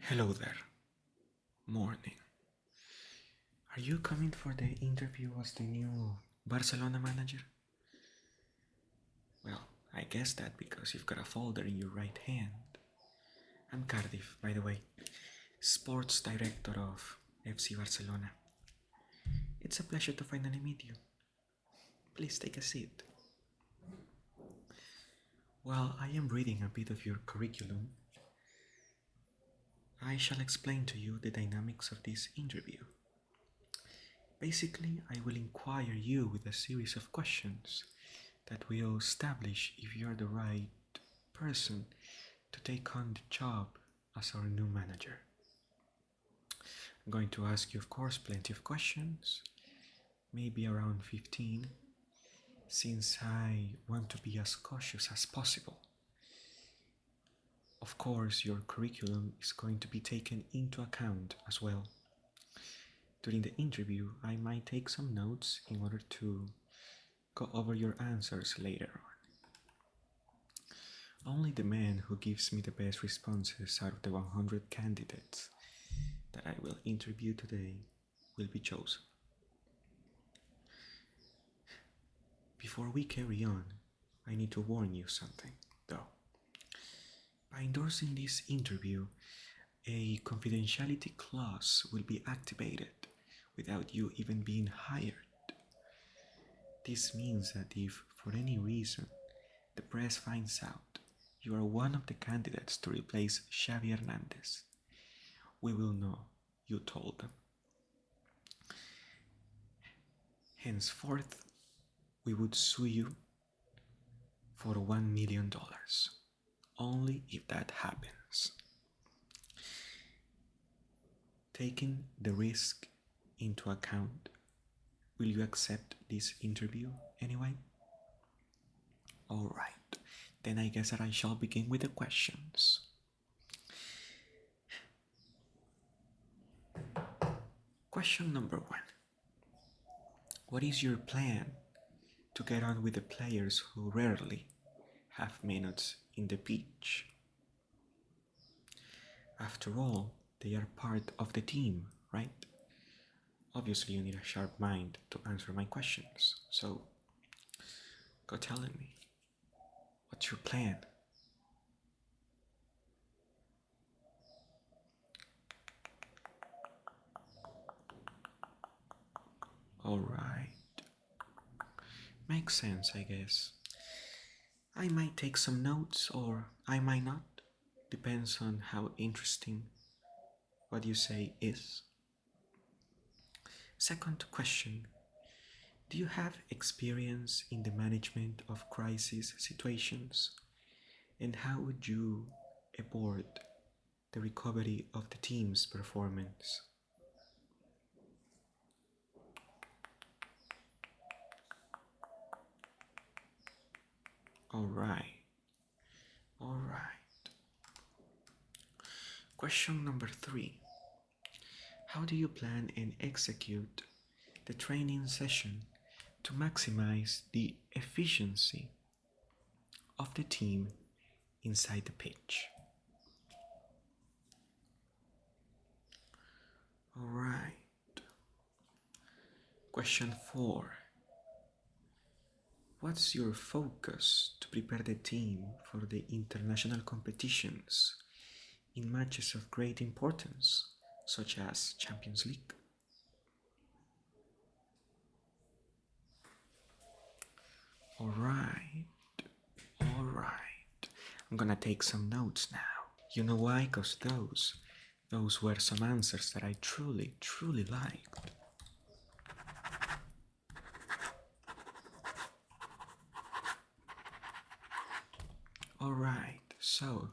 Hello there. Morning. Are you coming for the interview as the new Barcelona manager? Well, I guess that because you've got a folder in your right hand. I'm Cardiff, by the way, sports director of FC Barcelona. It's a pleasure to finally meet you. Please take a seat. While I am reading a bit of your curriculum, I shall explain to you the dynamics of this interview. Basically, I will inquire you with a series of questions that will establish if you are the right person to take on the job as our new manager. I'm going to ask you, of course, plenty of questions, maybe around 15, since I want to be as cautious as possible. Of course, your curriculum is going to be taken into account as well. During the interview, I might take some notes in order to go over your answers later on. Only the man who gives me the best responses out of the 100 candidates that I will interview today will be chosen. Before we carry on, I need to warn you something, though. By endorsing this interview, a confidentiality clause will be activated without you even being hired. This means that if, for any reason, the press finds out you are one of the candidates to replace Xavi Hernandez, we will know you told them. Henceforth, we would sue you for $1 million, only if that happens. Taking the risk into account, will you accept this interview anyway? Alright, then I guess that I shall begin with the questions. Question number 1. What is your plan to get on with the players who rarely have minutes in the pitch? After all, they are part of the team, right? Obviously, you need a sharp mind to answer my questions, so go telling me, what's your plan? Alright. Makes sense, I guess. I might take some notes or I might not. Depends on how interesting what you say is. Second question. Do you have experience in the management of crisis situations? And how would you abort the recovery of the team's performance? Alright. Question number 3. How do you plan and execute the training session to maximize the efficiency of the team inside the pitch? Alright. Question 4. What's your focus to prepare the team for the international competitions in matches of great importance, such as Champions League? Alright. I'm gonna take some notes now. You know why? 'Cause those were some answers that I truly liked. Alright, so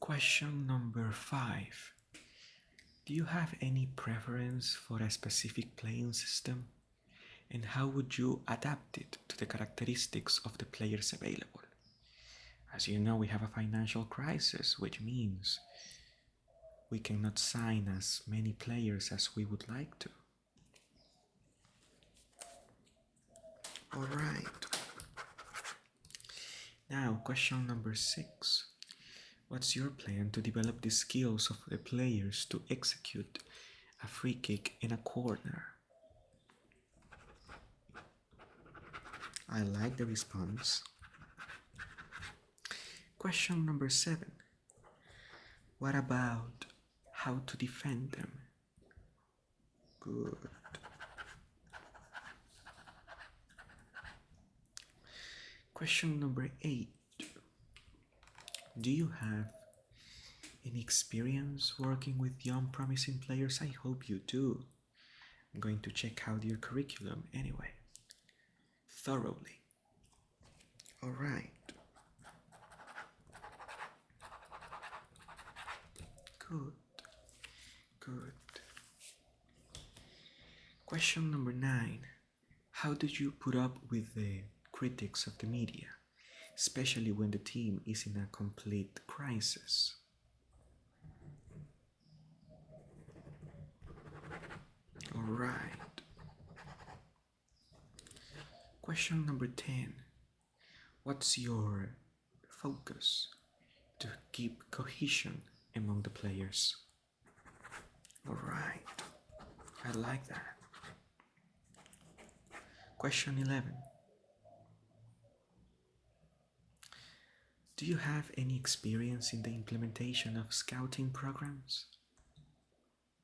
question number 5. Do you have any preference for a specific playing system? And how would you adapt it to the characteristics of the players available? As you know, we have a financial crisis, which means we cannot sign as many players as we would like to. Alright. Now, question number 6. What's your plan to develop the skills of the players to execute a free kick in a corner? I like the response. Question number 7. What about how to defend them? Good. Question number 8. Do you have any experience working with young promising players? I hope you do. I'm going to check out your curriculum anyway. Thoroughly. Alright. Good. Good. Question number 9. How did you put up with the critics of the media, especially when the team is in a complete crisis? Alright. Question number 10. What's your focus to keep cohesion among the players? Alright. I like that. Question 11. Do you have any experience in the implementation of scouting programs?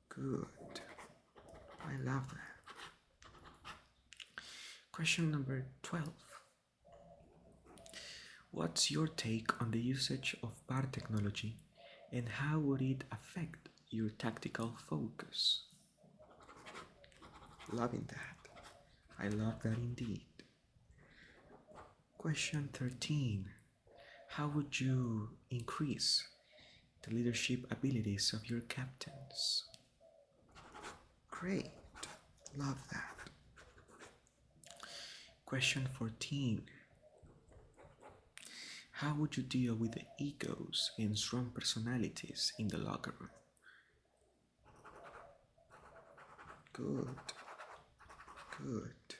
Good. I love that. Question number 12. What's your take on the usage of bar technology and how would it affect your tactical focus? Loving that. I love that indeed. Question 13. How would you increase the leadership abilities of your captains? Great. Love that. Question 14. How would you deal with the egos and strong personalities in the locker room? Good. Good.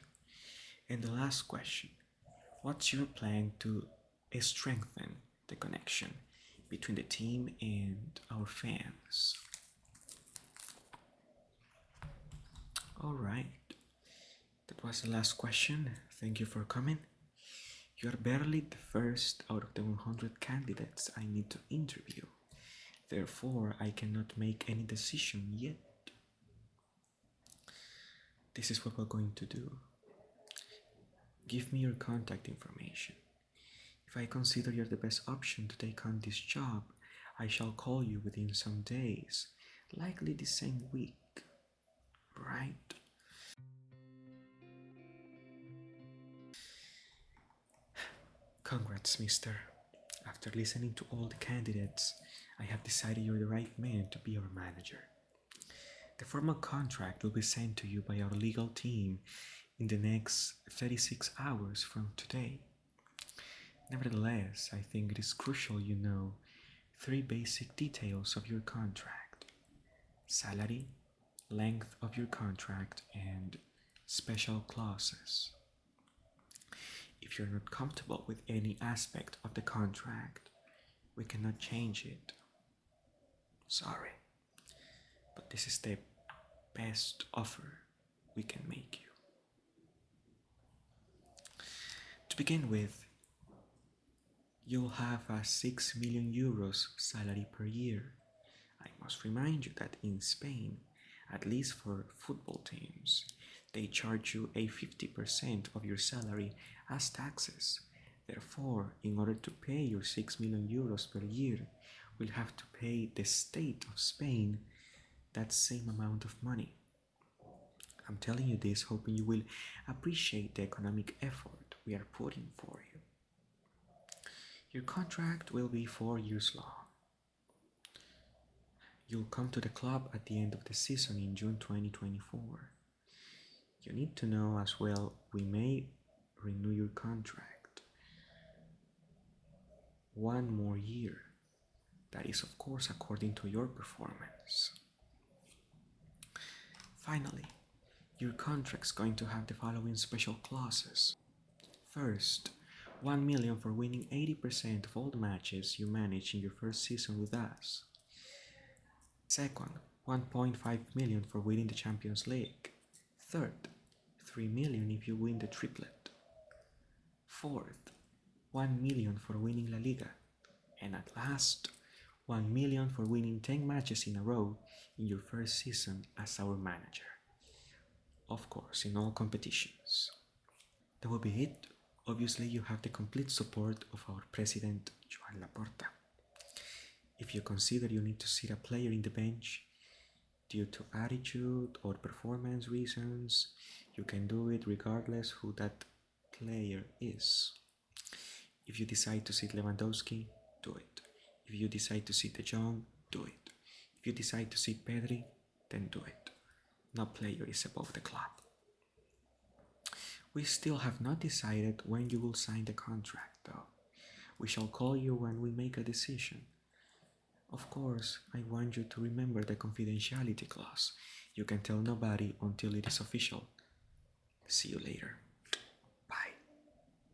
And the last question. What's your plan to strengthen the connection between the team and our fans? Alright. That was the last question. Thank you for coming. You are barely the first out of the 100 candidates I need to interview. Therefore, I cannot make any decision yet. This is what we're going to do. Give me your contact information. If I consider you're the best option to take on this job, I shall call you within some days, likely the same week. Right? Congrats, mister. After listening to all the candidates, I have decided you're the right man to be our manager. The formal contract will be sent to you by our legal team in the next 36 hours from today. Nevertheless, I think it is crucial you know 3 basic details of your contract: salary, length of your contract, and special clauses. If you're not comfortable with any aspect of the contract, we cannot change it. Sorry, but this is the best offer we can make you. To begin with, you'll have a 6 million euros salary per year. I must remind you that in Spain, at least for football teams, they charge you a 50% of your salary as taxes. Therefore, in order to pay your 6 million euros per year, we'll have to pay the state of Spain that same amount of money. I'm telling you this hoping you will appreciate the economic effort we are putting for you. Your contract will be 4 years long. You'll come to the club at the end of the season in June 2024. You need to know as well, we may renew your contract 1 more year. That is, of course, according to your performance. Finally, your contract's going to have the following special clauses. First, 1 million for winning 80% of all the matches you manage in your first season with us. Second, 1.5 million for winning the Champions League. Third, 3 million if you win the triplet. Fourth, 1 million for winning La Liga. And at last, 1 million for winning 10 matches in a row in your first season as our manager. Of course, in all competitions. That will be it. Obviously, you have the complete support of our president, Joan Laporta. If you consider you need to sit a player in the bench due to attitude or performance reasons, you can do it regardless who that player is. If you decide to sit Lewandowski, do it. If you decide to sit De Jong, do it. If you decide to sit Pedri, then do it. No player is above the club. We still have not decided when you will sign the contract, though. We shall call you when we make a decision. Of course, I want you to remember the confidentiality clause. You can tell nobody until it is official. See you later.